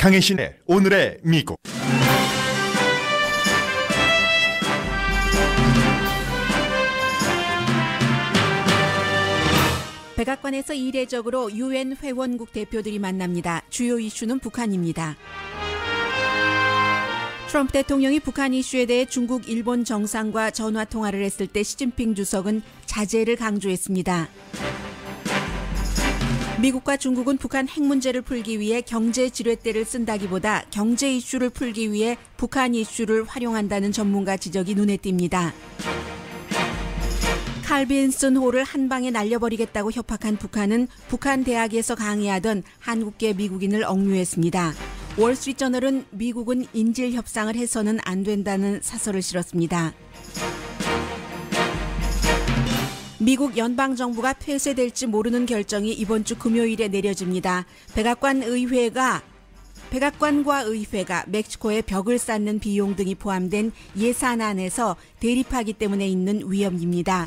강혜신의 오늘의 미국. 백악관에서 이례적으로 유엔 회원국 대표들이 만납니다. 주요 이슈는 북한입니다. 트럼프 대통령이 북한 이슈에 대해 중국, 일본 정상과 전화 통화를 했을 때 시진핑 주석은 자제를 강조했습니다. 미국과 중국은 북한 핵 문제를 풀기 위해 경제 지렛대를 쓴다기보다 경제 이슈를 풀기 위해 북한 이슈를 활용한다는 전문가 지적이 눈에 띕니다. 칼 빈슨 호를 한 방에 날려버리겠다고 협박한 북한은 북한 대학에서 강의하던 한국계 미국인을 억류했습니다. 월스트리트저널은 미국은 인질 협상을 해서는 안 된다는 사설을 실었습니다. 미국 연방정부가 폐쇄될지 모르는 결정이 이번 주 금요일에 내려집니다. 백악관과 의회가 멕시코에 벽을 쌓는 비용 등이 포함된 예산안에서 대립하기 때문에 있는 위험입니다.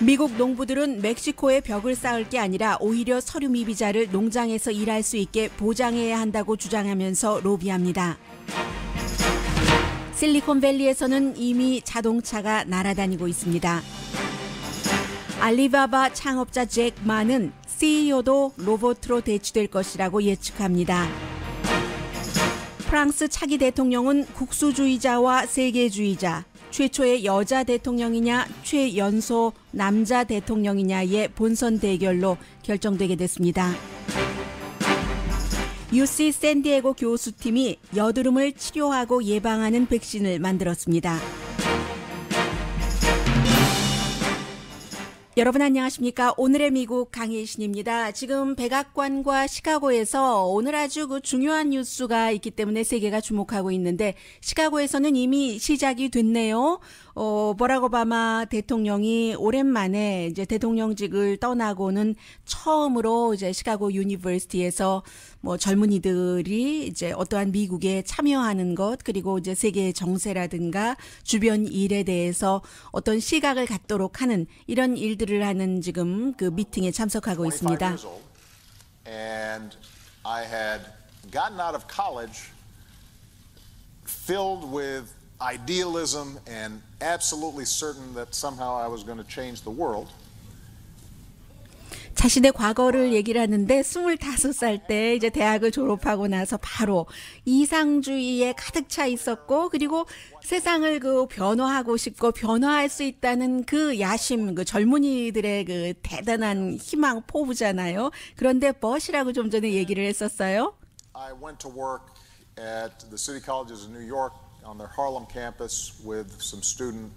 미국 농부들은 멕시코에 벽을 쌓을 게 아니라 오히려 서류 미비자를 농장에서 일할 수 있게 보장해야 한다고 주장하면서 로비합니다. 실리콘밸리에서는 이미 자동차가 날아다니고 있습니다. 알리바바 창업자 잭 마는 CEO도 로봇으로 대체될 것이라고 예측합니다. 프랑스 차기 대통령은 국수주의자와 세계주의자, 최초의 여자 대통령이냐 최연소 남자 대통령이냐의 본선 대결로 결정되게 됐습니다. UC 샌디에고 교수팀이 여드름을 치료하고 예방하는 백신을 만들었습니다. 여러분 안녕하십니까? 오늘의 미국 강혜신입니다. 지금 백악관과 시카고에서 오늘 아주 중요한 뉴스가 있기 때문에 세계가 주목하고 있는데 시카고에서는 이미 시작이 됐네요. 버락 오바마 대통령이 오랜만에 이제 대통령직을 떠나고는 처음으로 이제 시카고 유니버시티에서 젊은이들이 이제 어떠한 미국에 참여하는 것 그리고 이제 세계 정세라든가 주변 일에 대해서 어떤 시각을 갖도록 하는 이런 일들을 하는 지금 그 미팅에 참석하고 있습니다. And I had gotten out of college filled with idealism and absolutely certain that somehow I was going to change the world. 자신의 과거를 얘기를 하는데 25살 때 이제 대학을 졸업하고 나서 바로 이상주의에 가득 차 있었고 그리고 세상을 변화하고 싶고 변화할 수 있다는 그 야심, 그 젊은이들의 그 대단한 희망 포부잖아요. 그런데 멋이라고 좀 전에 얘기를 했었어요. I went to work at the city colleges in New York on their Harlem campus with some student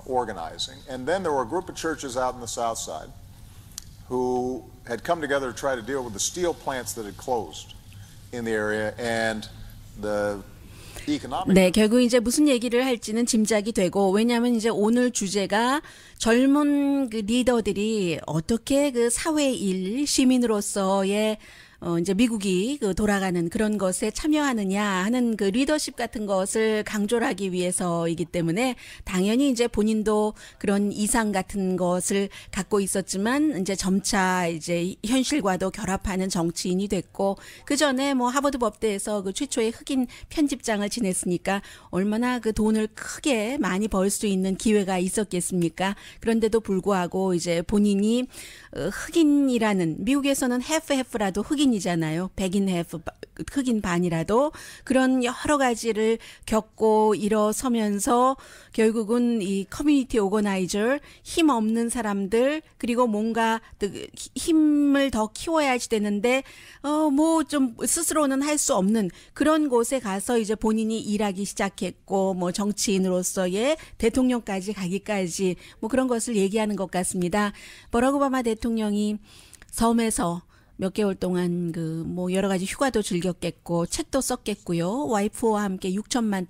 organizing. And then there were a group of churches out in the south side who had come together to try to deal with the steel plants that had closed in the area and the economic. 네, 결국 이제 무슨 얘기를 할지는 짐작이 되고 왜냐하면 이제 오늘 주제가 젊은 그 리더들이 어떻게 그 사회 일 시민으로서의 이제 미국이 돌아가는 그런 것에 참여하느냐 하는 그 리더십 같은 것을 강조를 하기 위해서이기 때문에 당연히 이제 본인도 그런 이상 같은 것을 갖고 있었지만 이제 점차 이제 현실과도 결합하는 정치인이 됐고 그 전에 하버드 법대에서 그 최초의 흑인 편집장을 지냈으니까 얼마나 그 돈을 크게 많이 벌 수 있는 기회가 있었겠습니까? 그런데도 불구하고 이제 본인이 흑인이라는 미국에서는 해프라도 흑인이잖아요. 백인 해프, 흑인 반이라도 그런 여러 가지를 겪고 일어서면서 결국은 이 커뮤니티 오거나이저 힘 없는 사람들 그리고 뭔가 힘을 더 키워야지 되는데 좀 스스로는 할 수 없는 그런 곳에 가서 이제 본인이 일하기 시작했고 정치인으로서의 대통령까지 가기까지 그런 것을 얘기하는 것 같습니다. 버락 오바마 대통령이 섬에서 몇 개월 동안 여러 가지 휴가도 즐겼겠고 책도 썼겠고요. 와이프와 함께 $6천만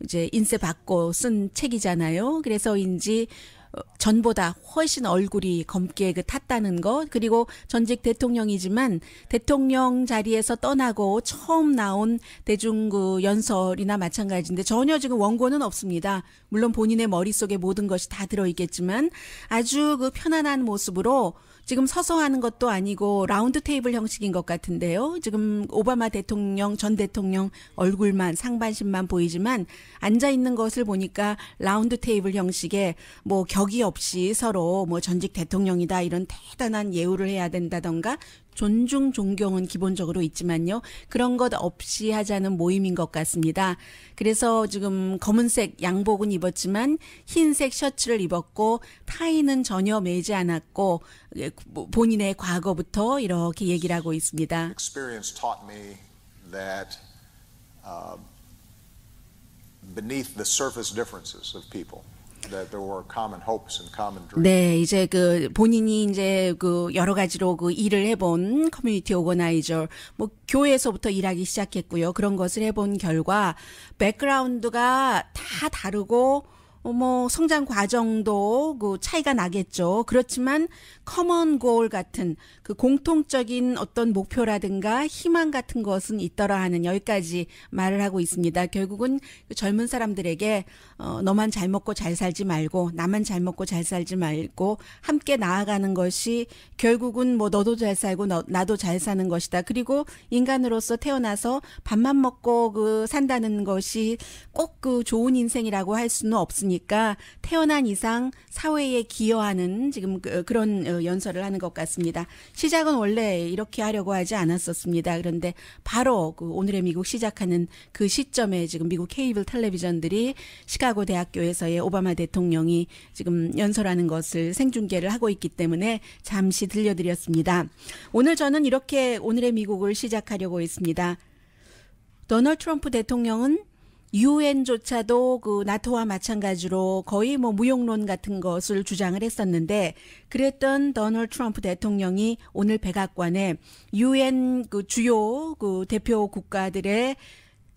이제 인세 받고 쓴 책이잖아요. 그래서인지 전보다 훨씬 얼굴이 검게 탔다는 것 그리고 전직 대통령이지만 대통령 자리에서 떠나고 처음 나온 대중 연설이나 마찬가지인데 전혀 지금 원고는 없습니다. 물론 본인의 머릿속에 모든 것이 다 들어있겠지만 아주 편안한 모습으로 지금 서서 하는 것도 아니고 라운드 테이블 형식인 것 같은데요. 지금 오바마 대통령, 전 대통령 얼굴만 상반신만 보이지만 앉아 있는 것을 보니까 라운드 테이블 형식의 뭐 격이 없이 서로 뭐 전직 대통령이다 이런 대단한 예우를 해야 된다던가 존중, 존경은 기본적으로 있지만요. 그런 것 없이 하자는 모임인 것 같습니다. 그래서 지금 검은색 양복은 입었지만 흰색 셔츠를 입었고 타이는 전혀 매지 않았고 본인의 과거부터 이렇게 얘기를 하고 있습니다. Experience taught me that beneath the surface differences of people, that there were common hopes and common dreams. 네, 이제 그 본인이 이제 그 여러 가지로 그 일을 해본 커뮤니티 오거나이저, 뭐 교회에서부터 일하기 시작했고요. 그런 것을 해본 결과 백그라운드가 다 다르고 뭐 성장 과정도 그 차이가 나겠죠. 그렇지만 커먼 골 같은 그 공통적인 어떤 목표라든가 희망 같은 것은 있더라 하는 여기까지 말을 하고 있습니다. 결국은 그 젊은 사람들에게 너만 잘 먹고 잘 살지 말고 나만 잘 먹고 잘 살지 말고 함께 나아가는 것이 결국은 뭐 너도 잘 살고 나도 잘 사는 것이다. 그리고 인간으로서 태어나서 밥만 먹고 그 산다는 것이 꼭 그 좋은 인생이라고 할 수는 없으니까 태어난 이상 사회에 기여하는 지금 그런 연설을 하는 것 같습니다. 시작은 원래 이렇게 하려고 하지 않았었습니다. 그런데 바로 그 오늘의 미국 시작하는 그 시점에 지금 미국 케이블 텔레비전들이 시카고 대학교에서의 오바마 대통령이 지금 연설하는 것을 생중계를 하고 있기 때문에 잠시 들려드렸습니다. 오늘 저는 이렇게 오늘의 미국을 시작하려고 했습니다. 도널드 트럼프 대통령은 유엔조차도 그 나토와 마찬가지로 거의 뭐 무용론 같은 것을 주장을 했었는데 그랬던 도널드 트럼프 대통령이 오늘 백악관에 유엔 그 주요 그 대표 국가들의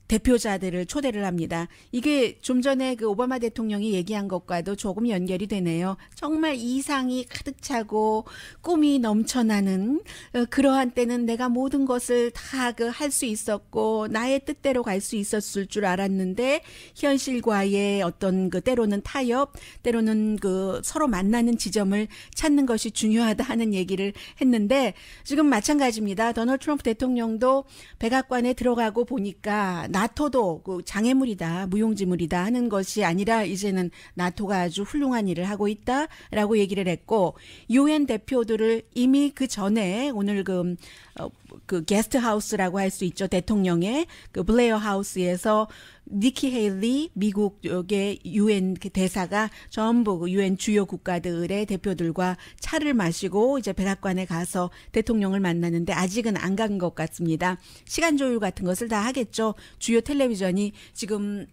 대표자들을 초대를 합니다. 이게 좀 전에 그 오바마 대통령이 얘기한 것과도 조금 연결이 되네요. 정말 이상이 가득 차고 꿈이 넘쳐나는 그러한 때는 내가 모든 것을 다 그 할 수 있었고 나의 뜻대로 갈 수 있었을 줄 알았는데 현실과의 어떤 그 때로는 타협, 때로는 그 서로 만나는 지점을 찾는 것이 중요하다 하는 얘기를 했는데 지금 마찬가지입니다. 도널드 트럼프 대통령도 백악관에 들어가고 보니까 나토도 그 장애물이다, 무용지물이다 하는 것이 아니라 이제는 나토가 아주 훌륭한 일을 하고 있다라고 얘기를 했고 유엔 대표들을 이미 그 전에 오늘 그 게스트 하우스라고 할 수 있죠. 대통령의 그 블레어 하우스에서 니키 헤일리 미국의 유엔 대사가 전부 그 유엔 주요 국가들의 대표들과 차를 마시고 이제 백악관에 가서 대통령을 만나는데 아직은 안 간 것 같습니다. 시간 조율 같은 것을 다 하겠죠. 주요 텔레비전이 지금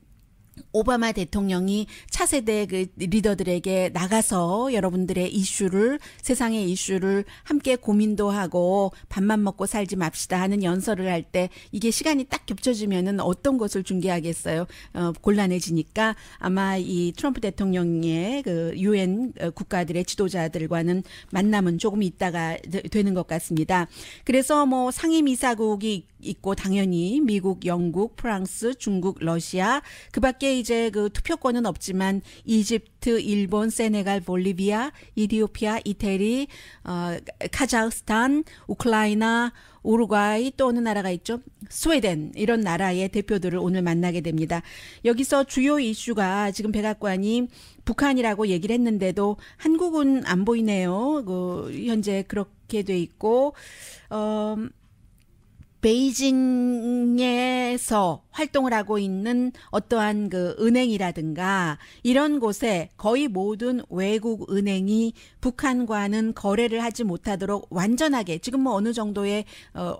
오바마 대통령이 차세대 그 리더들에게 나가서 여러분들의 이슈를 세상의 이슈를 함께 고민도 하고 밥만 먹고 살지 맙시다 하는 연설을 할 때 이게 시간이 딱 겹쳐지면은 어떤 것을 중계하겠어요. 곤란해지니까 아마 이 트럼프 대통령의 그 유엔 국가들의 지도자들과는 만남은 조금 있다가 되는 것 같습니다. 그래서 뭐 상임이사국이 있고 당연히 미국, 영국, 프랑스, 중국, 러시아 그밖에 이제 그 투표권은 없지만 이집트, 일본, 세네갈, 볼리비아, 이디오피아, 이태리, 카자흐스탄, 우크라이나, 우루과이 또 어느 나라가 있죠? 스웨덴 이런 나라의 대표들을 오늘 만나게 됩니다. 여기서 주요 이슈가 지금 백악관이 북한이라고 얘기를 했는데도 한국은 안 보이네요. 현재 그렇게 돼 있고 베이징에서 활동을 하고 있는 어떠한 그 은행이라든가 이런 곳에 거의 모든 외국 은행이 북한과는 거래를 하지 못하도록 완전하게 지금 뭐 어느 정도의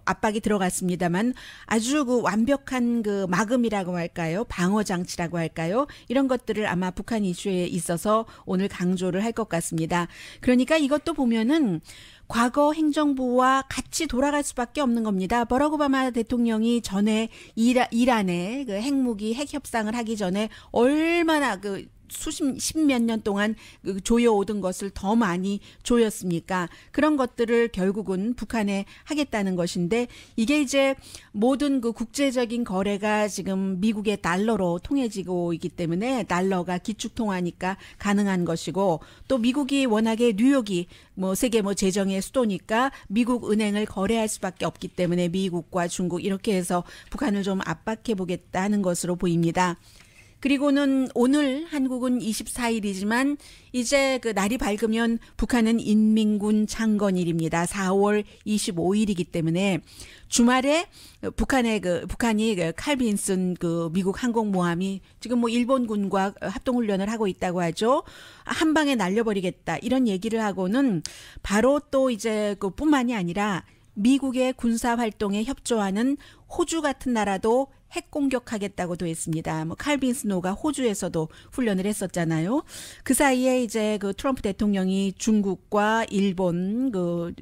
압박이 들어갔습니다만 아주 그 완벽한 그 막음이라고 할까요? 방어 장치라고 할까요? 이런 것들을 아마 북한 이슈에 있어서 오늘 강조를 할 것 같습니다. 그러니까 이것도 보면은 과거 행정부와 같이 돌아갈 수밖에 없는 겁니다. 버락 오바마 대통령이 전에 이란에 그 핵무기 핵 협상을 하기 전에 얼마나 그 십몇 년 동안 그 조여오던 것을 더 많이 조였습니까? 그런 것들을 결국은 북한에 하겠다는 것인데 이게 이제 모든 그 국제적인 거래가 지금 미국의 달러로 통해지고 있기 때문에 달러가 기축통화니까 가능한 것이고 또 미국이 워낙에 뉴욕이 뭐 세계 뭐 재정의 수도니까 미국 은행을 거래할 수밖에 없기 때문에 미국과 중국 이렇게 해서 북한을 좀 압박해 보겠다는 것으로 보입니다. 그리고는 오늘 한국은 24일이지만 이제 그 날이 밝으면 북한은 인민군 창건일입니다. 4월 25일이기 때문에 주말에 북한이 그 칼빈슨 그 미국 항공모함이 지금 뭐 일본군과 합동훈련을 하고 있다고 하죠. 한 방에 날려버리겠다 이런 얘기를 하고는 바로 또 이제 그 뿐만이 아니라 미국의 군사 활동에 협조하는 호주 같은 나라도 핵 공격하겠다고도 했습니다. 뭐 칼빈스노가 호주에서도 훈련을 했었잖아요. 그 사이에 이제 그 트럼프 대통령이 중국과 일본 그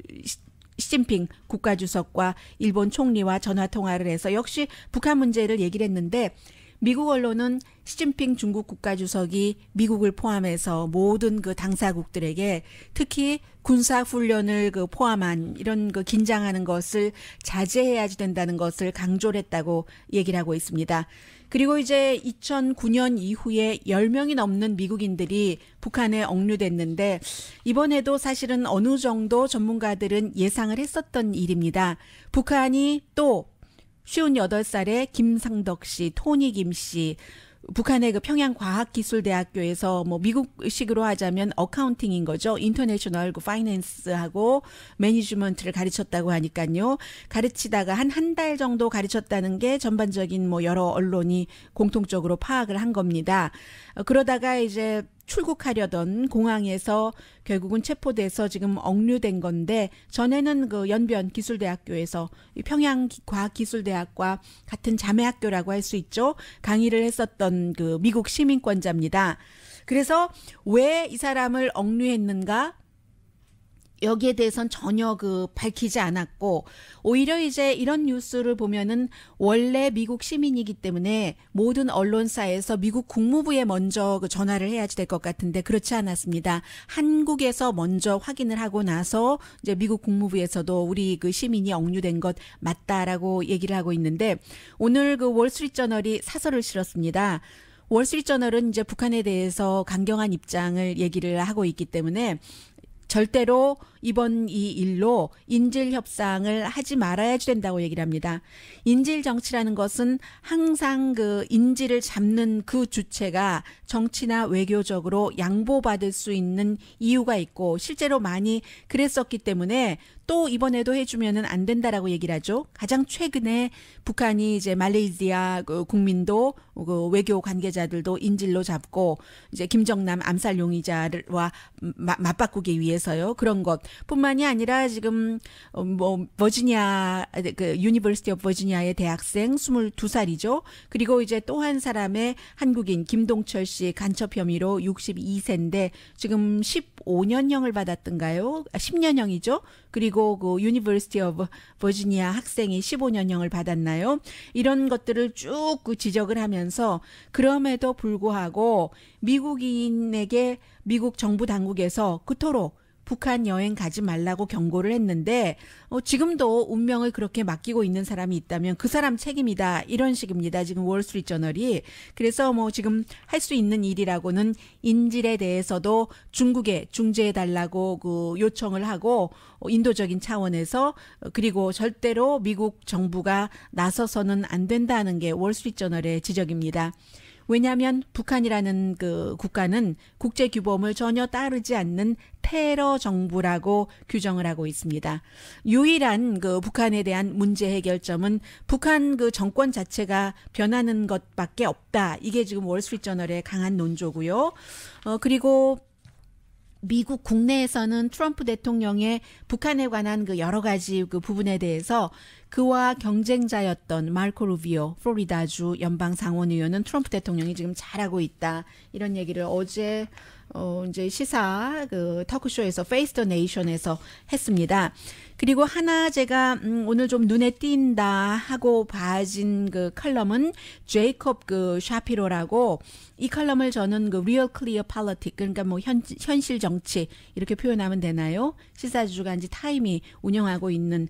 시진핑 국가주석과 일본 총리와 전화 통화를 해서 역시 북한 문제를 얘기를 했는데 미국 언론은 시진핑 중국 국가주석이 미국을 포함해서 모든 그 당사국들에게 특히 군사 훈련을 그 포함한 이런 그 긴장하는 것을 자제해야 된다는 것을 강조를 했다고 얘기를 하고 있습니다. 그리고 이제 2009년 이후에 10명이 넘는 미국인들이 북한에 억류됐는데 이번에도 사실은 어느 정도 전문가들은 예상을 했었던 일입니다. 북한이 또 58살의 김상덕 씨, 토니 김 씨, 북한의 그 평양과학기술대학교에서 뭐 미국식으로 하자면 어카운팅인 거죠. 인터내셔널 그 파이낸스하고 매니지먼트를 가르쳤다고 하니까요. 가르치다가 한 달 정도 가르쳤다는 게 전반적인 뭐 여러 언론이 공통적으로 파악을 한 겁니다. 그러다가 이제 출국하려던 공항에서 결국은 체포돼서 지금 억류된 건데 전에는 그 연변 기술대학교에서 평양과학기술대학과 같은 자매학교라고 할 수 있죠. 강의를 했었던 그 미국 시민권자입니다. 그래서 왜 이 사람을 억류했는가? 여기에 대해서는 전혀 그 밝히지 않았고 오히려 이제 이런 뉴스를 보면은 원래 미국 시민이기 때문에 모든 언론사에서 미국 국무부에 먼저 그 전화를 해야지 될 것 같은데 그렇지 않았습니다. 한국에서 먼저 확인을 하고 나서 이제 미국 국무부에서도 우리 그 시민이 억류된 것 맞다라고 얘기를 하고 있는데 오늘 그 월스트리트저널이 사설을 실었습니다. 월스트리트저널은 이제 북한에 대해서 강경한 입장을 얘기를 하고 있기 때문에 절대로 이번 이 일로 인질 협상을 하지 말아야 된다고 얘기를 합니다. 인질 정치라는 것은 항상 그 인질을 잡는 그 주체가 정치나 외교적으로 양보받을 수 있는 이유가 있고 실제로 많이 그랬었기 때문에 또 이번에도 해주면은 안 된다라고 얘기를 하죠. 가장 최근에 북한이 이제 말레이시아 그 국민도 그 외교 관계자들도 인질로 잡고 이제 김정남 암살 용의자와 맞바꾸기 위해서요. 그런 것뿐만이 아니라 지금 뭐 버지니아 그 유니버시티 오브 버지니아의 대학생 22살이죠. 그리고 이제 또 한 사람의 한국인 김동철 씨 간첩 혐의로 62세인데 지금 15년형을 받았던가요? 10년형이죠. 그리고 그 유니버시티 오브 버지니아 학생이 15년형을 받았나요? 이런 것들을 쭉 그 지적을 하면서 그럼에도 불구하고 미국인에게 미국 정부 당국에서 그토록 북한 여행 가지 말라고 경고를 했는데 지금도 운명을 그렇게 맡기고 있는 사람이 있다면 그 사람 책임이다 이런 식입니다. 지금 월스트리트저널이. 그래서 뭐 지금 할 수 있는 일이라고는 인질에 대해서도 중국에 중재해달라고 그 요청을 하고 인도적인 차원에서 그리고 절대로 미국 정부가 나서서는 안 된다는 게 월스트리트저널의 지적입니다. 왜냐하면 북한이라는 그 국가는 국제 규범을 전혀 따르지 않는 테러 정부라고 규정을 하고 있습니다. 유일한 그 북한에 대한 문제 해결점은 북한 그 정권 자체가 변하는 것밖에 없다. 이게 지금 월스트리트저널의 강한 논조고요. 그리고 미국 국내에서는 트럼프 대통령의 북한에 관한 그 여러 가지 그 부분에 대해서 그와 경쟁자였던 마르코 루비오 플로리다주 연방 상원의원은 트럼프 대통령이 지금 잘하고 있다. 이런 얘기를 어제 이제 시사 그 토크쇼에서 Face the Nation에서 했습니다. 그리고 하나 제가 오늘 좀 눈에 띈다 하고 봐진 그 컬럼은 제이콥 그 샤피로라고, 이 컬럼을 저는 그 Real Clear Politics, 그러니까 뭐 현실 정치 이렇게 표현하면 되나요? 시사주간지 타임이 운영하고 있는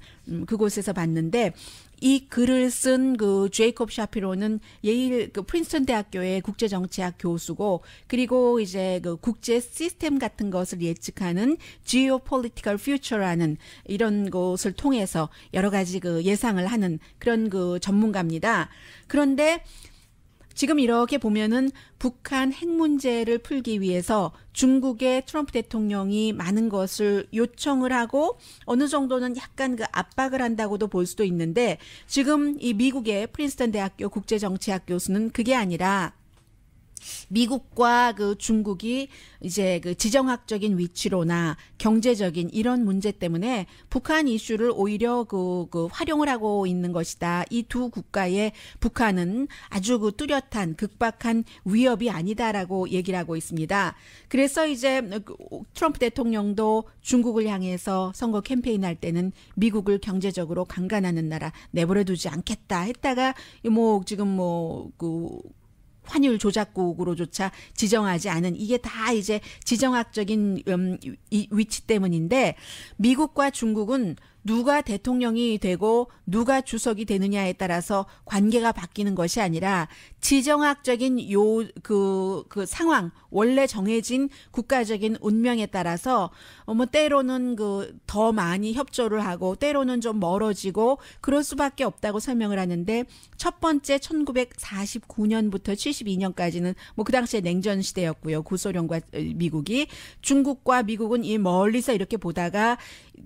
그곳에서 봤는데, 이 글을 쓴 그 제이콥 샤피로는 예일 그 프린스턴 대학교의 국제정치학 교수고, 그리고 이제 그 국제 시스템 같은 것을 예측하는 Geopolitical Future라는 이런 것을 통해서 여러 가지 그 예상을 하는 그런 그 전문가입니다. 그런데 지금 이렇게 보면은 북한 핵 문제를 풀기 위해서 중국의 트럼프 대통령이 많은 것을 요청을 하고 어느 정도는 약간 그 압박을 한다고도 볼 수도 있는데, 지금 이 미국의 프린스턴 대학교 국제정치학 교수는 그게 아니라 미국과 그 중국이 이제 그 지정학적인 위치로나 경제적인 이런 문제 때문에 북한 이슈를 오히려 그 활용을 하고 있는 것이다. 이 두 국가의 북한은 아주 그 뚜렷한 극박한 위협이 아니다라고 얘기를 하고 있습니다. 그래서 이제 트럼프 대통령도 중국을 향해서 선거 캠페인할 때는 미국을 경제적으로 강간하는 나라 내버려두지 않겠다 했다가 뭐 지금 환율 조작국으로조차 지정하지 않은, 이게 다 이제 지정학적인 위치 때문인데, 미국과 중국은 누가 대통령이 되고 누가 주석이 되느냐에 따라서 관계가 바뀌는 것이 아니라 지정학적인 그 상황, 원래 정해진 국가적인 운명에 따라서 뭐 때로는 더 많이 협조를 하고 때로는 좀 멀어지고 그럴 수밖에 없다고 설명을 하는데, 첫 번째 1949년부터 72년까지는 뭐 그 당시에 냉전 시대였고요. 구소련과 미국이, 중국과 미국은 이 멀리서 이렇게 보다가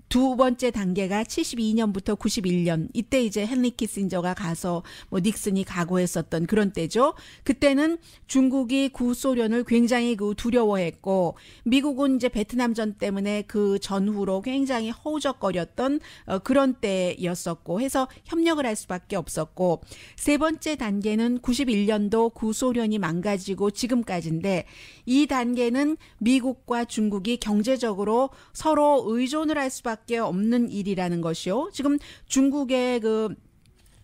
두 번째 단계가 72년부터 91년, 이때 이제 헨리 키신저가 가서 뭐 닉슨이 각오했었던 그런 때죠. 그때는 중국이 구소련을 굉장히 두려워했고, 미국은 이제 베트남전 때문에 그 전후로 굉장히 허우적거렸던 그런 때였었고 해서 협력을 할 수밖에 없었고, 세 번째 단계는 91년도 구소련이 망가지고 지금까지인데, 이 단계는 미국과 중국이 경제적으로 서로 의존을 할 수밖에 없는 일이라는 것이요. 지금 중국의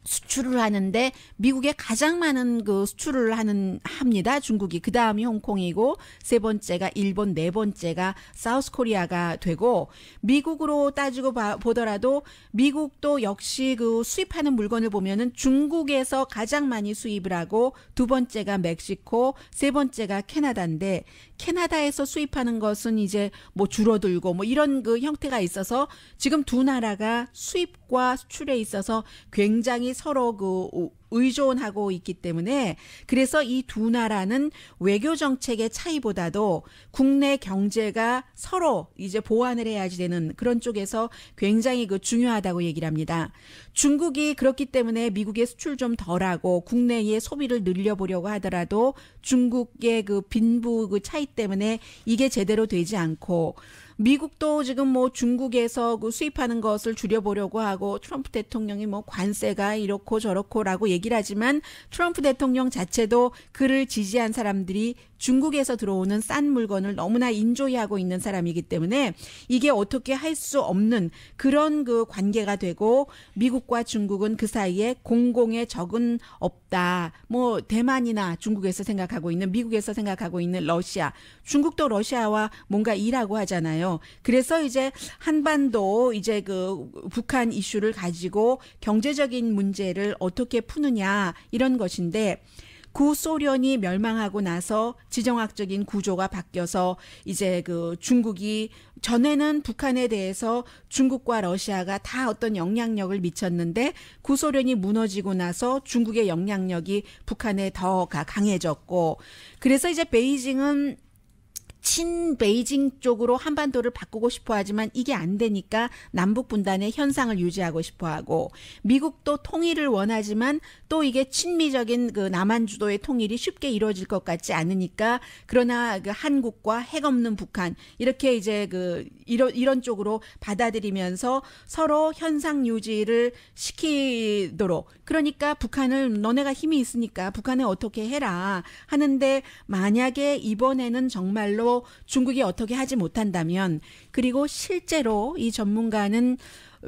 수출을 하는데 미국에 가장 많은 수출을 합니다. 중국이. 그 다음이 홍콩이고, 세 번째가 일본, 네 번째가 사우스 코리아가 되고, 미국으로 따지고 보더라도 미국도 역시 수입하는 물건을 보면은 중국에서 가장 많이 수입을 하고, 두 번째가 멕시코, 세 번째가 캐나다인데, 캐나다에서 수입하는 것은 이제 뭐 줄어들고 뭐 이런 형태가 있어서 지금 두 나라가 수입과 수출에 있어서 굉장히 서로 의존하고 있기 때문에, 그래서 이 두 나라는 외교 정책의 차이보다도 국내 경제가 서로 이제 보완을 해야지 되는 그런 쪽에서 굉장히 중요하다고 얘기를 합니다. 중국이 그렇기 때문에 미국의 수출 좀 덜하고 국내의 소비를 늘려보려고 하더라도 중국의 빈부 차이 때문에 이게 제대로 되지 않고, 미국도 지금 뭐 중국에서 수입하는 것을 줄여보려고 하고, 트럼프 대통령이 뭐 관세가 이렇고 저렇고라고 얘기를 하지만 트럼프 대통령 자체도 그를 지지한 사람들이 중국에서 들어오는 싼 물건을 너무나 인조이하고 있는 사람이기 때문에 이게 어떻게 할 수 없는 그런 관계가 되고, 미국과 중국은 그 사이에 공공의 적은 없다. 뭐 대만이나 중국에서 생각하고 있는, 미국에서 생각하고 있는 러시아, 중국도 러시아와 뭔가 일하고 하잖아요. 그래서 이제 한반도 이제 북한 이슈를 가지고 경제적인 문제를 어떻게 푸느냐 이런 것인데, 구소련이 멸망하고 나서 지정학적인 구조가 바뀌어서 이제 중국이, 전에는 북한에 대해서 중국과 러시아가 다 어떤 영향력을 미쳤는데, 구소련이 무너지고 나서 중국의 영향력이 북한에 더 강해졌고, 그래서 이제 베이징은 친베이징 쪽으로 한반도를 바꾸고 싶어 하지만 이게 안 되니까 남북 분단의 현상을 유지하고 싶어 하고, 미국도 통일을 원하지만 또 이게 친미적인 남한 주도의 통일이 쉽게 이루어질 것 같지 않으니까, 그러나 한국과 핵 없는 북한 이렇게 이제 이런 쪽으로 받아들이면서 서로 현상 유지를 시키도록, 그러니까 북한을 너네가 힘이 있으니까 북한에 어떻게 해라 하는데, 만약에 이번에는 정말로 또 중국이 어떻게 하지 못한다면, 그리고 실제로 이 전문가는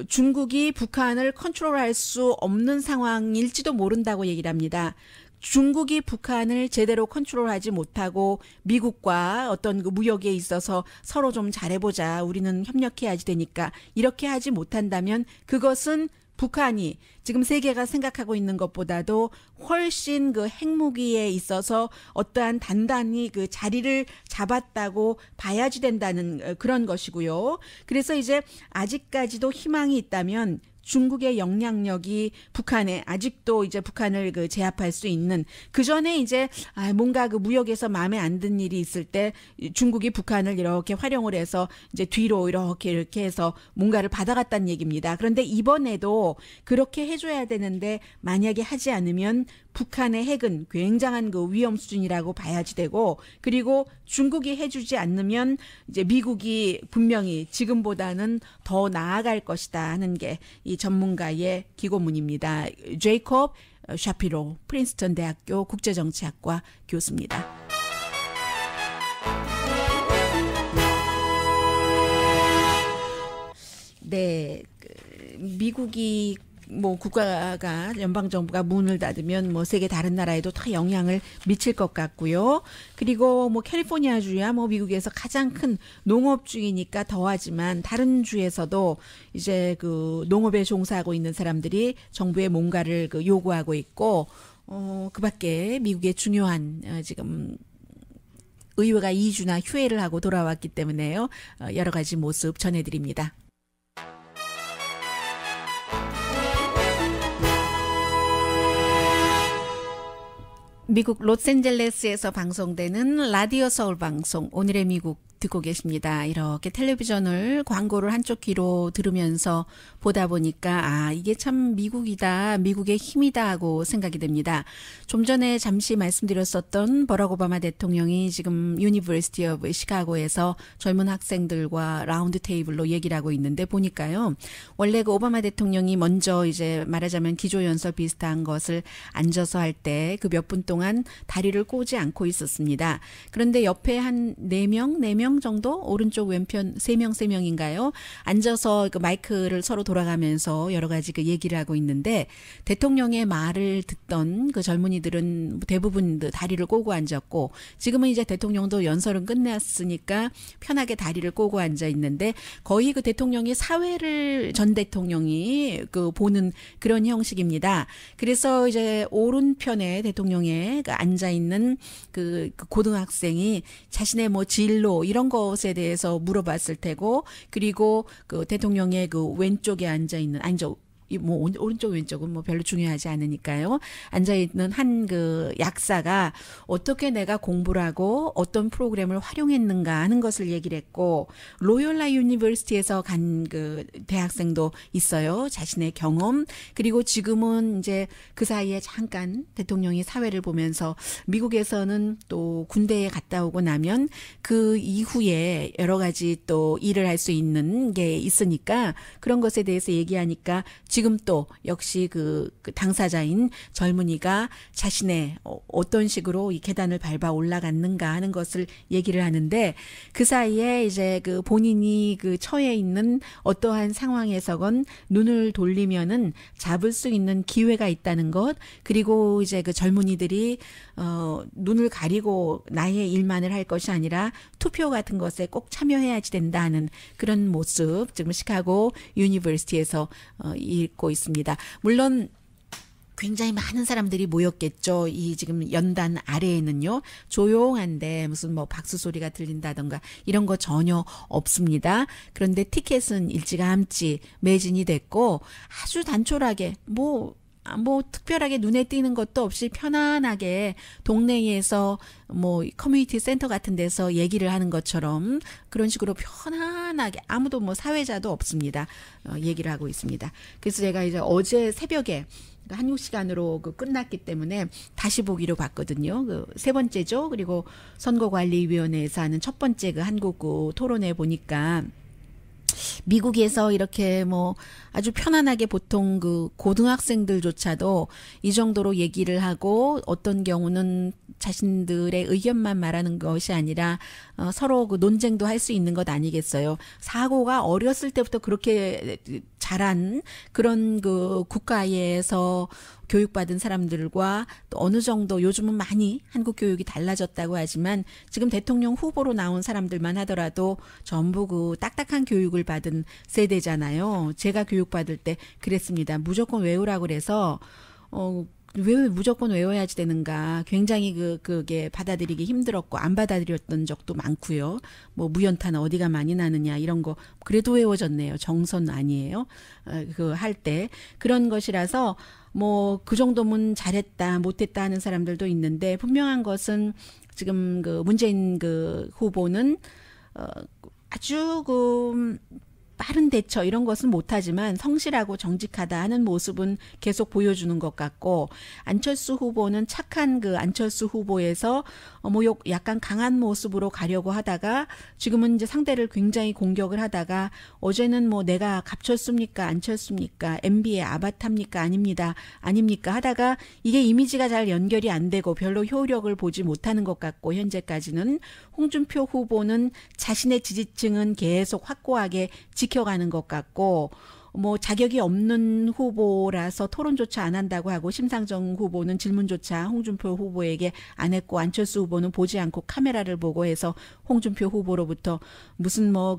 중국이 북한을 컨트롤할 수 없는 상황일지도 모른다고 얘기를 합니다. 중국이 북한을 제대로 컨트롤하지 못하고 미국과 어떤 그 무역에 있어서 서로 좀 잘해보자, 우리는 협력해야지 되니까 이렇게 하지 못한다면 그것은 북한이 지금 세계가 생각하고 있는 것보다도 훨씬 그 핵무기에 있어서 어떠한 단단히 그 자리를 잡았다고 봐야지 된다는 그런 것이고요. 그래서 이제 아직까지도 희망이 있다면 중국의 영향력이 북한에 아직도 이제 북한을 그 제압할 수 있는, 그 전에 이제 뭔가 그 무역에서 마음에 안 든 일이 있을 때 중국이 북한을 이렇게 활용을 해서 이제 뒤로 이렇게 해서 뭔가를 받아갔다는 얘기입니다. 그런데 이번에도 그렇게 해줘야 되는데 만약에 하지 않으면 북한의 핵은 굉장한 그 위험 수준이라고 봐야지 되고, 그리고 중국이 해주지 않으면 이제 미국이 분명히 지금보다는 더 나아갈 것이다 하는 게 이 전문가의 기고문입니다. 제이콥 샤피로 프린스턴 대학교 국제정치학과 교수입니다. 네, 미국이 뭐 국가가 연방정부가 문을 닫으면 뭐 세계 다른 나라에도 다 영향을 미칠 것 같고요. 그리고 뭐 캘리포니아주야 뭐 미국에서 가장 큰 농업주이니까 더하지만 다른 주에서도 이제 그 농업에 종사하고 있는 사람들이 정부에 뭔가를 그 요구하고 있고, 그밖에 미국의 중요한 지금 의회가 2주나 휴회를 하고 돌아왔기 때문에요. 여러 가지 모습 전해드립니다. 미국 로스앤젤레스에서 방송되는 라디오 서울 방송 오늘의 미국 듣고 계십니다. 이렇게 텔레비전을 광고를 한쪽 귀로 들으면서 보다 보니까 이게 참 미국이다, 미국의 힘이다 하고 생각이 됩니다. 좀 전에 잠시 말씀드렸었던 버락 오바마 대통령이 지금 유니버시티 오브 시카고에서 젊은 학생들과 라운드 테이블로 얘기를 하고 있는데 보니까요. 원래 그 오바마 대통령이 먼저 이제 말하자면 기조연설 비슷한 것을 앉아서 할 때 그 몇 분 동안 다리를 꼬지 않고 있었습니다. 그런데 옆에 한 4명 정도, 오른쪽 왼편 3명인가요? 앉아서 그 마이크를 서로 돌아가면서 여러 가지 그 얘기를 하고 있는데, 대통령의 말을 듣던 그 젊은이들은 대부분 다리를 꼬고 앉았고, 지금은 이제 대통령도 연설은 끝났으니까 편하게 다리를 꼬고 앉아 있는데, 거의 그 대통령이 사회를 전 대통령이 그 보는 그런 형식입니다. 그래서 이제 오른편에 대통령에 그 앉아 있는 그 고등학생이 자신의 뭐 진로 이런 것에 대해서 물어봤을 테고, 그리고 그 대통령의 그 왼쪽에 앉아 있는, 아니죠, 뭐 오른쪽 왼쪽은 뭐 별로 중요하지 않으니까요. 앉아 있는 한 그 약사가 어떻게 내가 공부를 하고 어떤 프로그램을 활용했는가 하는 것을 얘기를 했고, 로열라 유니버시티에서 간 그 대학생도 있어요. 자신의 경험. 그리고 지금은 이제 그 사이에 잠깐 대통령이 사회를 보면서 미국에서는 또 군대에 갔다 오고 나면 그 이후에 여러 가지 또 일을 할 수 있는 게 있으니까 그런 것에 대해서 얘기하니까 지금 또 역시 그 당사자인 젊은이가 자신의 어떤 식으로 이 계단을 밟아 올라갔는가 하는 것을 얘기를 하는데, 그 사이에 이제 그 본인이 그 처해 있는 어떠한 상황에서건 눈을 돌리면은 잡을 수 있는 기회가 있다는 것, 그리고 이제 그 젊은이들이 눈을 가리고 나의 일만을 할 것이 아니라 투표 같은 것에 꼭 참여해야지 된다 하는 그런 모습 지금 시카고 유니버시티에서 읽고 있습니다. 물론 굉장히 많은 사람들이 모였겠죠. 이 지금 연단 아래에는요. 조용한데 무슨 뭐 박수 소리가 들린다던가 이런 거 전혀 없습니다. 그런데 티켓은 일찌감치 매진이 됐고, 아주 단촐하게 뭐 특별하게 눈에 띄는 것도 없이 편안하게 동네에서 뭐 커뮤니티 센터 같은 데서 얘기를 하는 것처럼 그런 식으로 편안하게, 아무도 뭐 사회자도 없습니다. 얘기를 하고 있습니다. 그래서 제가 이제 어제 새벽에 한국 시간으로 그 끝났기 때문에 다시 보기로 봤거든요. 그 세 번째죠. 그리고 선거관리위원회에서 하는 첫 번째 그 한국 그 토론회 보니까 미국에서 이렇게 뭐 아주 편안하게 보통 그 고등학생들조차도 이 정도로 얘기를 하고 어떤 경우는 자신들의 의견만 말하는 것이 아니라 서로 그 논쟁도 할 수 있는 것 아니겠어요. 사고가 어렸을 때부터 그렇게 자란 그런 그 국가에서 교육받은 사람들과 또 어느 정도 요즘은 많이 한국 교육이 달라졌다고 하지만 지금 대통령 후보로 나온 사람들만 하더라도 전부 그 딱딱한 교육을 받은 세대잖아요. 제가 교육받을 때 그랬습니다. 무조건 외우라고 그래서 왜 무조건 외워야지 되는가. 굉장히 그게 받아들이기 힘들었고, 안 받아들였던 적도 많고요. 뭐, 무연타는 어디가 많이 나느냐, 이런 거. 그래도 외워졌네요. 정선 아니에요. 할 때. 그런 것이라서, 뭐, 그 정도면 잘했다, 못했다 하는 사람들도 있는데, 분명한 것은 지금 그 문재인 그 후보는, 아주 빠른 대처 이런 것은 못하지만 성실하고 정직하다 하는 모습은 계속 보여주는 것 같고 안철수 후보는 착한 그 안철수 후보에서 뭐 약간 강한 모습으로 가려고 하다가 지금은 이제 상대를 굉장히 공격을 하다가 어제는 뭐 내가 갑쳤습니까 안철수입니까 MB의 아바타입니까 아닙니까 하다가 이게 이미지가 잘 연결이 안 되고 별로 효력을 보지 못하는 것 같고 현재까지는 홍준표 후보는 자신의 지지층은 계속 확고하게 지켜가는 것 같고 뭐 자격이 없는 후보라서 토론조차 안 한다고 하고 심상정 후보는 질문조차 홍준표 후보에게 안 했고 안철수 후보는 보지 않고 카메라를 보고 해서 홍준표 후보로부터 무슨 뭐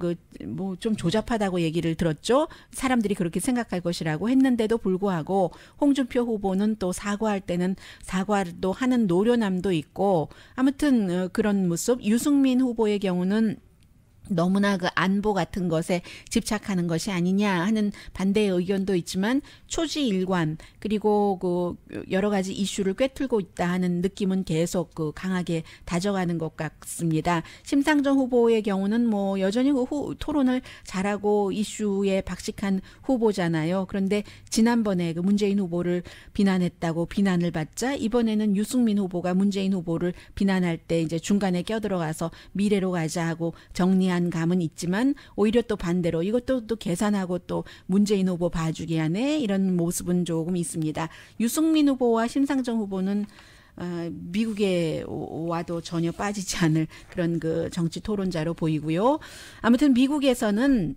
좀 조잡하다고 얘기를 들었죠. 사람들이 그렇게 생각할 것이라고 했는데도 불구하고 홍준표 후보는 또 사과할 때는 사과도 하는 노련함도 있고 아무튼 그런 모습. 유승민 후보의 경우는 너무나 그 안보 같은 것에 집착하는 것이 아니냐 하는 반대의 의견도 있지만 초지일관 그리고 그 여러 가지 이슈를 꿰뚫고 있다 하는 느낌은 계속 그 강하게 다져가는 것 같습니다. 심상정 후보의 경우는 뭐 여전히 그 토론을 잘하고 이슈에 박식한 후보잖아요. 그런데 지난번에 그 문재인 후보를 비난했다고 비난을 받자 이번에는 유승민 후보가 문재인 후보를 비난할 때 이제 중간에 껴들어가서 미래로 가자 하고 정리한 감은 있지만 오히려 또 반대로 이것도 또 계산하고 또 문재인 후보 봐주기 하네 이런 모습은 조금 있습니다. 유승민 후보와 심상정 후보는 미국에 와도 전혀 빠지지 않을 그런 그 정치 토론자로 보이고요. 아무튼 미국에서는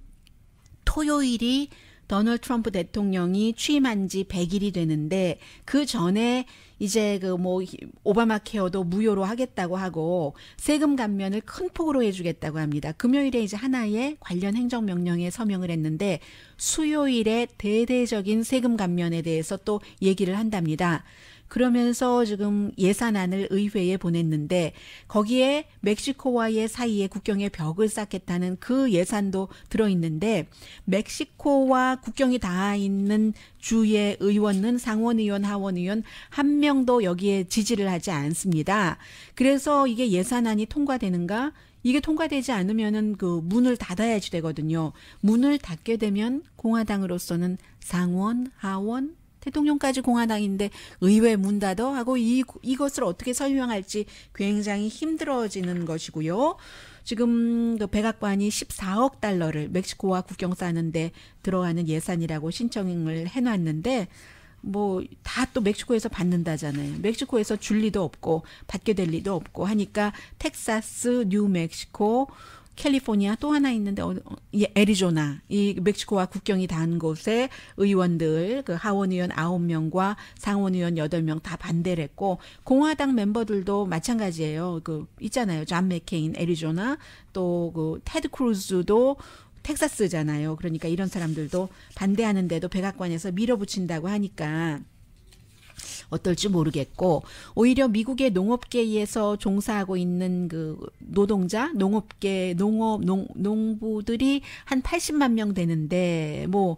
토요일이 도널드 트럼프 대통령이 취임한 지 100일이 되는데 그 전에 이제 그 뭐 오바마 케어도 무효로 하겠다고 하고 세금 감면을 큰 폭으로 해주겠다고 합니다. 금요일에 이제 하나의 관련 행정명령에 서명을 했는데 수요일에 대대적인 세금 감면에 대해서 또 얘기를 한답니다. 그러면서 지금 예산안을 의회에 보냈는데 거기에 멕시코와의 사이에 국경에 벽을 쌓겠다는 그 예산도 들어있는데 멕시코와 국경이 닿아 있는 주의 의원은 상원의원, 하원의원 한 명도 여기에 지지를 하지 않습니다. 그래서 이게 예산안이 통과되는가? 이게 통과되지 않으면은 그 문을 닫아야지 되거든요. 문을 닫게 되면 공화당으로서는 상원, 하원, 대통령까지 공화당인데 의회 문 닫아 하고 이것을 어떻게 설명할지 굉장히 힘들어지는 것이고요. 지금 그 백악관이 14억 달러를 멕시코와 국경 쌓는데 들어가는 예산이라고 신청을 해놨는데 뭐 다 또 멕시코에서 받는다잖아요. 멕시코에서 줄 리도 없고 받게 될 리도 없고 하니까 텍사스, 뉴멕시코, 캘리포니아 또 하나 있는데 애리조나 이 멕시코와 국경이 닿은 곳에 의원들 그 하원의원 9명과 상원의원 8명 다 반대를 했고 공화당 멤버들도 마찬가지예요. 그 있잖아요. 존 맥케인 애리조나 또 그 테드 크루즈도 텍사스잖아요. 그러니까 이런 사람들도 반대하는데도 백악관에서 밀어붙인다고 하니까 어떨지 모르겠고 오히려 미국의 농업계에서 종사하고 있는 그 노동자, 농부들이 한 80만 명 되는데 뭐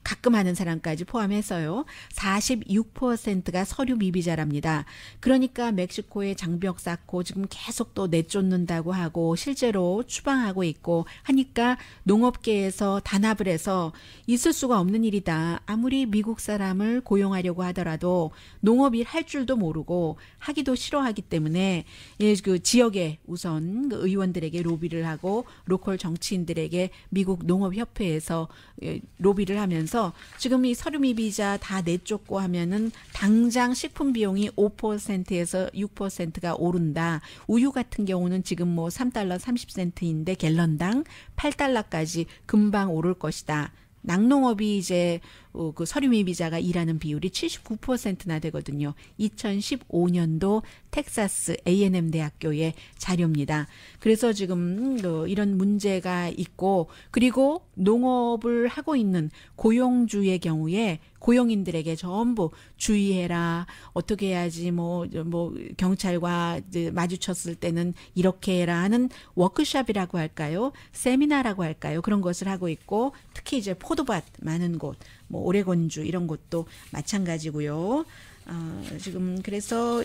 가끔 하는 사람까지 포함해서요. 46%가 서류 미비자랍니다. 그러니까 멕시코에 장벽 쌓고 지금 계속 또 내쫓는다고 하고 실제로 추방하고 있고 하니까 농업계에서 단합을 해서 있을 수가 없는 일이다. 아무리 미국 사람을 고용하려고 하더라도 농업일 할 줄도 모르고 하기도 싫어하기 때문에 그 지역에 우선 그 의원들에게 로비를 하고 로컬 정치인들에게 미국 농업협회에서 로비를 하면서 지금 이 서류 미비자 다 내쫓고 하면은 당장 식품 비용이 5%에서 6%가 오른다. 우유 같은 경우는 지금 뭐 3달러 30센트인데 갤런당 8달러까지 금방 오를 것이다. 낙농업이 이제 그 서류 미비자가 일하는 비율이 79%나 되거든요. 2015년도 텍사스 A&M 대학교의 자료입니다. 그래서 지금 이런 문제가 있고 그리고 농업을 하고 있는 고용주의 경우에 고용인들에게 전부 주의해라. 어떻게 해야지 뭐 경찰과 마주쳤을 때는 이렇게 해라 하는 워크숍이라고 할까요? 세미나라고 할까요? 그런 것을 하고 있고 특히 이제 포도밭 많은 곳 뭐 오레곤주 이런 곳도 마찬가지고요. 지금 그래서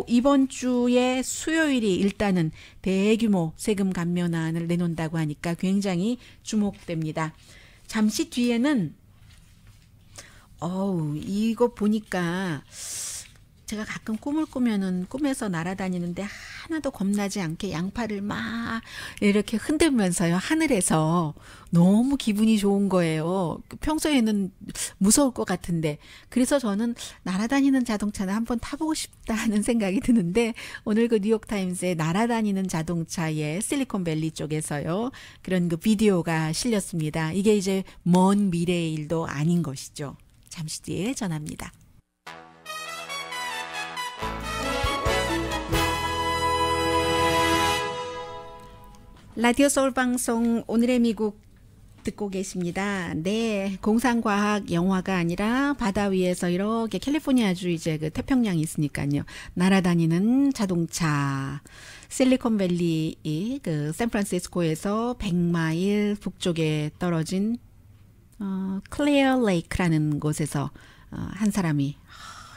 이번 주에 수요일이 일단은 대규모 세금 감면안을 내놓는다고 하니까 굉장히 주목됩니다. 잠시 뒤에는 이거 보니까 제가 가끔 꿈을 꾸면은 꿈에서 날아다니는데 하나도 겁나지 않게 양팔을 막 이렇게 흔들면서요. 하늘에서 너무 기분이 좋은 거예요. 평소에는 무서울 것 같은데. 그래서 저는 날아다니는 자동차는 한번 타보고 싶다는 생각이 드는데 오늘 그 뉴욕타임스의 날아다니는 자동차의 실리콘밸리 쪽에서요. 그런 그 비디오가 실렸습니다. 이게 이제 먼 미래의 일도 아닌 것이죠. 잠시 뒤에 전합니다. 라디오 서울 방송 오늘의 미국 듣고 계십니다. 네, 공상과학 영화가 아니라 바다 위에서 이렇게 캘리포니아주 이제 그 태평양이 있으니까요. 날아다니는 자동차. 실리콘밸리 그 샌프란시스코에서 100마일 북쪽에 떨어진 클레어 레이크라는 곳에서 한 사람이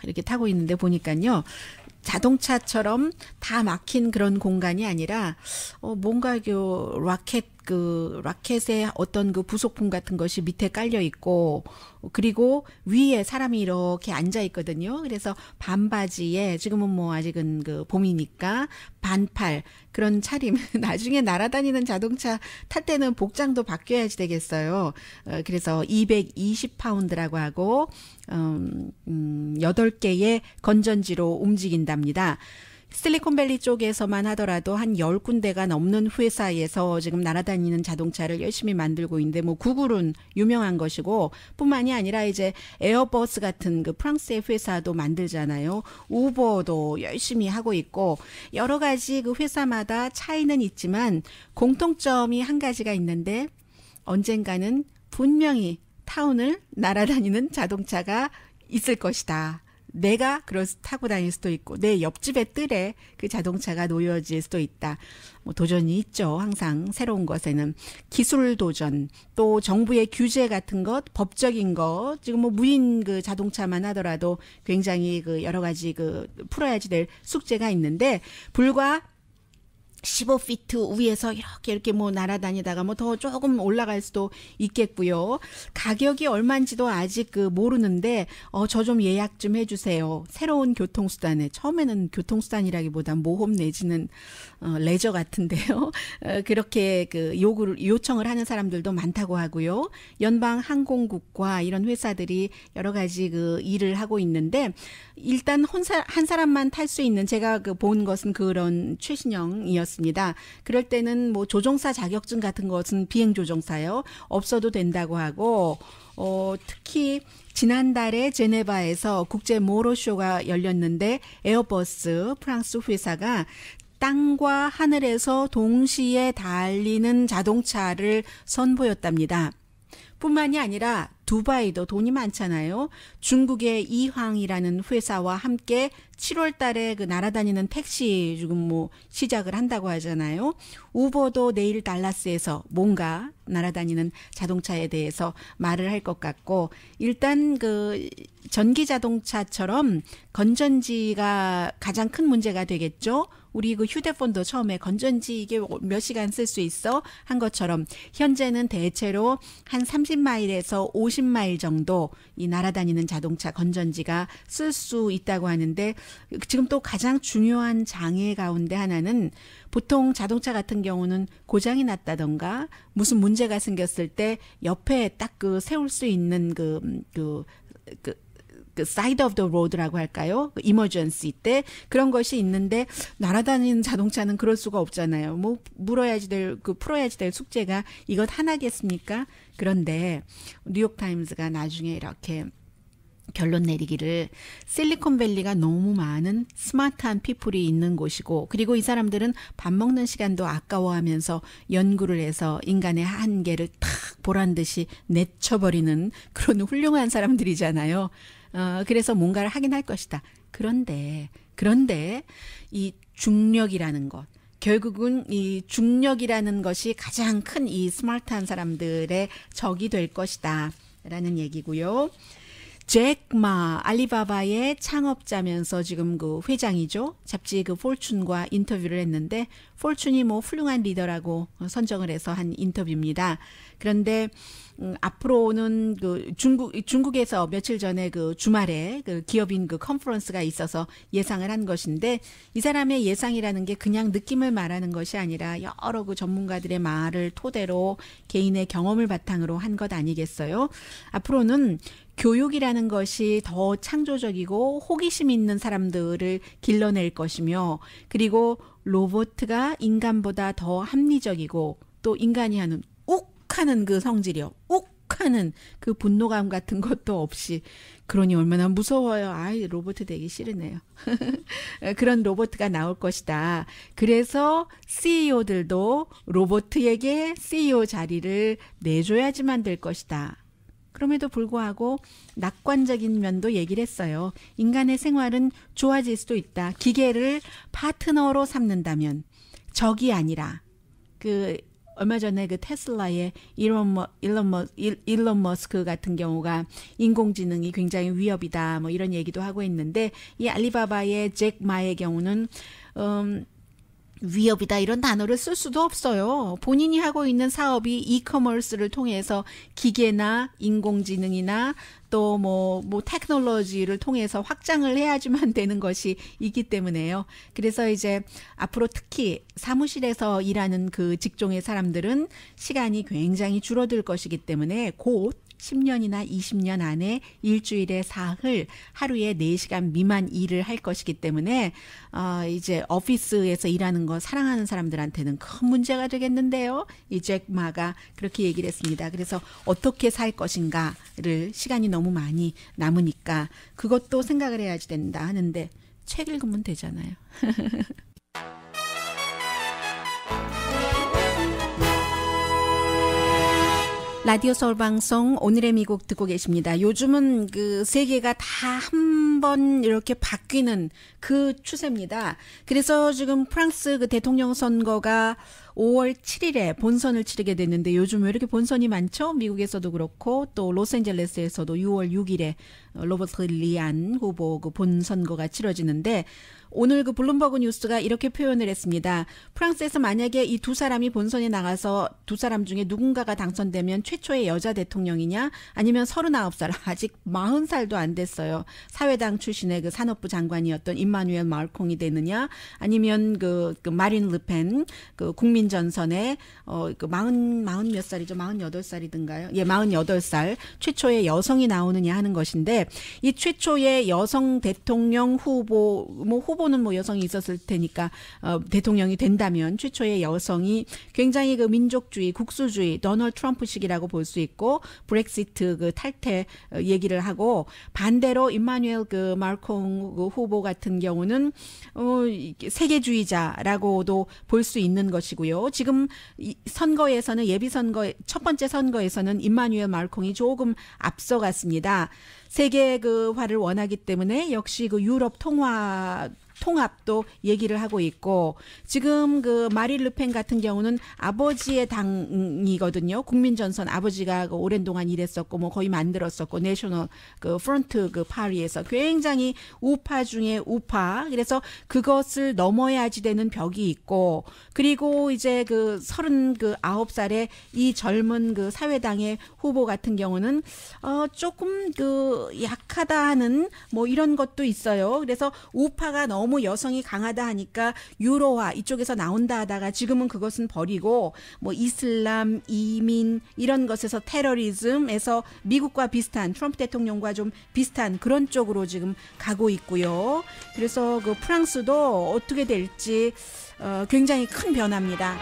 이렇게 타고 있는데 보니까요. 자동차처럼 다 막힌 그런 공간이 아니라 뭔가 그 라켓의 어떤 그 부속품 같은 것이 밑에 깔려 있고 그리고 위에 사람이 이렇게 앉아 있거든요. 그래서 반바지에 지금은 뭐 아직은 그 봄이니까 반팔 그런 차림. 나중에 날아다니는 자동차 탈 때는 복장도 바뀌어야지 되겠어요. 그래서 220파운드라고 하고 8개의 건전지로 움직인답니다. 실리콘밸리 쪽에서만 하더라도 한 10군데가 넘는 회사에서 지금 날아다니는 자동차를 열심히 만들고 있는데 뭐 구글은 유명한 것이고 뿐만이 아니라 이제 에어버스 같은 그 프랑스의 회사도 만들잖아요. 우버도 열심히 하고 있고 여러 가지 그 회사마다 차이는 있지만 공통점이 한 가지가 있는데 언젠가는 분명히 타운을 날아다니는 자동차가 있을 것이다. 내가 타고 다닐 수도 있고 내 옆집의 뜰에 그 자동차가 놓여질 수도 있다. 뭐 도전이 있죠. 항상 새로운 것에는 기술 도전, 또 정부의 규제 같은 것, 법적인 것, 지금 뭐 무인 그 자동차만 하더라도 굉장히 그 여러 가지 그 풀어야지 될 숙제가 있는데 불과 15피트 위에서 이렇게 뭐 날아다니다가 뭐 더 조금 올라갈 수도 있겠고요. 가격이 얼마인지도 아직 그 모르는데 저 좀 예약 좀 해주세요. 새로운 교통수단에 처음에는 교통수단이라기보다 모험 내지는 레저 같은데요. 그렇게 그 요청을 하는 사람들도 많다고 하고요. 연방 항공국과 이런 회사들이 여러 가지 그 일을 하고 있는데 일단 한 사람만 탈 수 있는 제가 그 본 것은 그런 최신형이었습니다. 그럴 때는 뭐 조종사 자격증 같은 것은 비행 조종사요. 없어도 된다고 하고 특히 지난달에 제네바에서 국제 모터쇼가 열렸는데 에어버스 프랑스 회사가 땅과 하늘에서 동시에 달리는 자동차를 선보였답니다. 뿐만이 아니라 두바이도 돈이 많잖아요. 중국의 이황이라는 회사와 함께 7월 달에 그 날아다니는 택시 지금 뭐 시작을 한다고 하잖아요. 우버도 내일 달라스에서 뭔가 날아다니는 자동차에 대해서 말을 할 것 같고, 일단 그 전기 자동차처럼 건전지가 가장 큰 문제가 되겠죠. 우리 그 휴대폰도 처음에 건전지 이게 몇 시간 쓸 수 있어? 한 것처럼 현재는 대체로 한 30마일에서 50마일 정도 이 날아다니는 자동차 건전지가 쓸 수 있다고 하는데, 지금 또 가장 중요한 장애 가운데 하나는 보통 자동차 같은 경우는 고장이 났다던가 무슨 문제가 생겼을 때 옆에 딱 그 세울 수 있는 그 사이드 오브 더 로드라고 할까요? 이머전시 때 그런 것이 있는데, 날아다니는 자동차는 그럴 수가 없잖아요. 뭐 풀어야지 될 숙제가 이것 하나겠습니까? 그런데 뉴욕 타임즈가 나중에 이렇게 결론 내리기를, 실리콘밸리가 너무 많은 스마트한 피플이 있는 곳이고, 그리고 이 사람들은 밥 먹는 시간도 아까워하면서 연구를 해서 인간의 한계를 탁 보란 듯이 내쳐버리는 그런 훌륭한 사람들이잖아요. 그래서 뭔가를 하긴 할 것이다. 그런데 이 중력이라는 것, 결국은 이 중력이라는 것이 가장 큰 이 스마트한 사람들의 적이 될 것이다 라는 얘기고요. 잭 마, 알리바바의 창업자면서 지금 그 회장이죠. 잡지 그 폴춘과 인터뷰를 했는데, 폴춘이 뭐 훌륭한 리더라고 선정을 해서 한 인터뷰입니다. 그런데 앞으로는 그 중국에서 며칠 전에 그 주말에 그 기업인 그 컨퍼런스가 있어서 예상을 한 것인데, 이 사람의 예상이라는 게 그냥 느낌을 말하는 것이 아니라 여러 그 전문가들의 말을 토대로 개인의 경험을 바탕으로 한 것 아니겠어요? 앞으로는 교육이라는 것이 더 창조적이고 호기심 있는 사람들을 길러낼 것이며, 그리고 로봇가 인간보다 더 합리적이고, 또 인간이 하는 욱하는 그 성질이요. 욱하는 그 분노감 같은 것도 없이, 그러니 얼마나 무서워요. 아이, 로봇 되기 싫으네요. 그런 로봇가 나올 것이다. 그래서 CEO들도 로봇에게 CEO 자리를 내줘야지만 될 것이다. 그럼에도 불구하고 낙관적인 면도 얘기를 했어요. 인간의 생활은 좋아질 수도 있다. 기계를 파트너로 삼는다면, 적이 아니라. 그 얼마 전에 그 테슬라의 일론 머스크 같은 경우가 인공지능이 굉장히 위협이다, 뭐 이런 얘기도 하고 있는데, 이 알리바바의 잭 마의 경우는 위협이다 이런 단어를 쓸 수도 없어요. 본인이 하고 있는 사업이 이커머스를 통해서 기계나 인공지능이나 또 뭐 테크놀로지를 통해서 확장을 해야지만 되는 것이 있기 때문에요. 그래서 이제 앞으로 특히 사무실에서 일하는 그 직종의 사람들은 시간이 굉장히 줄어들 것이기 때문에 곧 10년이나 20년 안에 일주일에 사흘, 하루에 4시간 미만 일을 할 것이기 때문에 이제 오피스에서 일하는 거 사랑하는 사람들한테는 큰 문제가 되겠는데요. 이 잭 마가 그렇게 얘기를 했습니다. 그래서 어떻게 살 것인가를, 시간이 너무 많이 남으니까 그것도 생각을 해야지 된다 하는데, 책 읽으면 되잖아요. 라디오 서울 방송 오늘의 미국 듣고 계십니다. 요즘은 그 세계가 다 한 번 이렇게 바뀌는 그 추세입니다. 그래서 지금 프랑스 그 대통령 선거가 5월 7일에 본선을 치르게 됐는데, 요즘 왜 이렇게 본선이 많죠? 미국에서도 그렇고 또 로스앤젤레스에서도 6월 6일에 로버트 리안 후보 그 본선거가 치러지는데, 오늘 그 블룸버그 뉴스가 이렇게 표현을 했습니다. 프랑스에서 만약에 이 두 사람이 본선에 나가서 두 사람 중에 누군가가 당선되면 최초의 여자 대통령이냐, 아니면 39살, 아직 40살도 안 됐어요. 사회당 출신의 그 산업부 장관이었던 임마누엘 마크롱이 되느냐, 아니면 그 마린 르펜 그 국민전선의 그 40 몇 살이죠? 48살이든가요? 예, 48살 최초의 여성이 나오느냐 하는 것인데, 이 최초의 여성 대통령 후보, 후보는 여성이 있었을 테니까 대통령이 된다면 최초의 여성이 굉장히 그 민족주의, 국수주의, 도널드 트럼프식이라고 볼 수 있고, 브렉시트 그 탈퇴 얘기를 하고, 반대로 임마누엘 그 마크롱 후보 같은 경우는 세계주의자라고도 볼 수 있는 것이고요. 있고요. 지금 이 선거에서는 예비 선거 첫 번째 선거에서는 임마누엘 마크롱이 조금 앞서갔습니다. 세계화를 원하기 때문에 역시 그 유럽 통합도 얘기를 하고 있고, 지금 그 마린 르펜 같은 경우는 아버지의 당이거든요. 국민전선 아버지가 그 오랜 동안 일했었고 뭐 거의 만들었었고, 내셔널 그 프론트 그 파리에서 굉장히 우파 중에 우파. 그래서 그것을 넘어야지 되는 벽이 있고, 그리고 이제 그 39살의 이 젊은 그 사회당의 후보 같은 경우는 조금 그 약하다 하는 뭐 이런 것도 있어요. 그래서 우파가 너무 여성이 강하다 하니까 유로화 이쪽에서 나온다 하다가 지금은 그것은 버리고 뭐 이슬람, 이민 이런 것에서 테러리즘에서 미국과 비슷한, 트럼프 대통령과 좀 비슷한 그런 쪽으로 지금 가고 있고요. 그래서 그 프랑스도 어떻게 될지 굉장히 큰 변화입니다.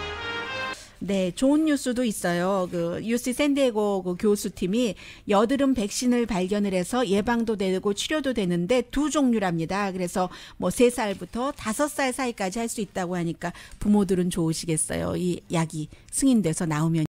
네, 좋은 뉴스도 있어요. 그 UC 샌디에고 그 교수팀이 여드름 백신을 발견을 해서 예방도 되고 치료도 되는데 두 종류랍니다. 그래서 뭐 3살부터 5살 사이까지 할 수 있다고 하니까 부모들은 좋으시겠어요. 이 약이 승인돼서 나오면.